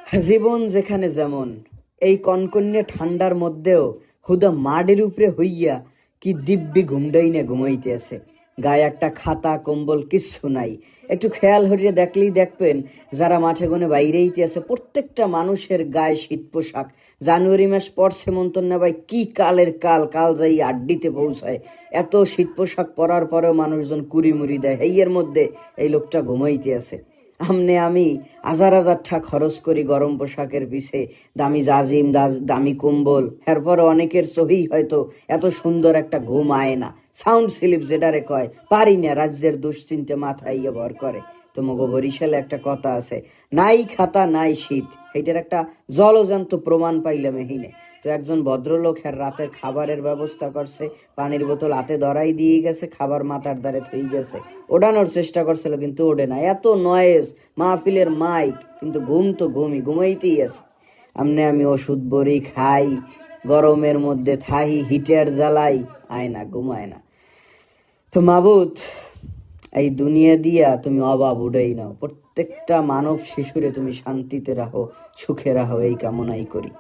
জীবন যেখানে যেমন, এই কনকন্যে ঠান্ডার মধ্যেও হুদা মাটির উপরে হইয়া কি দিব্যি ঘুমডাই না ঘুমাইতে আছে। গায়ে একটা খাতা কম্বল কিচ্ছু নাই। একটু খেয়াল হরিয়ে দেখলেই দেখবেন, যারা মাঠে গনে বাইরেইতে আছে প্রত্যেকটা মানুষের গায়ে শীত পোশাক। জানুয়ারি মাস পড়ছে মন্তন না ভাই, কি কালের কাল, কাল যাই আড্ডিতে পৌঁছায়। এত শীত পোশাক পরার পরেও মানুষজন কুড়িমুড়ি দেয়, এর মধ্যে এই লোকটা ঘুমাইতে আছে। আমনে আমি হাজার হাজার টাকা খরচ করি গরম পোশাকের পিছে, দামি জাজিম, দামি কম্বল, এরপর অনেকের সহি হয়তো এত সুন্দর একটা ঘুম আয় না। সাউন্ড স্লিপ যেটারে কয়, পারি না, রাজ্যের দুশ্চিন্তে মাথায় ইয়ে ভর করে। তোমাকে বরিশালে একটা কথা আছে, নাই খাতা নাই শীত, এইটার একটা জলজান্ত প্রমাণ পাইলাম এহিনে। তো একজন ভদ্রলোক রাতের খাবারের ব্যবস্থা করছে, পানির বোতল হাতে ধরাই দিয়ে গেছে, খাবার মাথার দ্বারে থই গেছে, ওড়ানোর চেষ্টা করছিল কিন্তু ওড়ে না। এত নয়েজ, মাহফিলের মাইক, কিন্তু ঘুম তো ঘুমাইতেই আছে। আমনে আমি ওষুধ বড়ি খাই, গরমের মধ্যে থাহি, হিটার জ্বালাই, আয় না, ঘুমায় না। তো মাবুত, এই দুনিয়া দিয়া তুমি অভাব উড়াই নাও, প্রত্যেকটা মানব শিশুরে তুমি শান্তিতে রাখো, সুখে রাখো, এই কামনাই করি।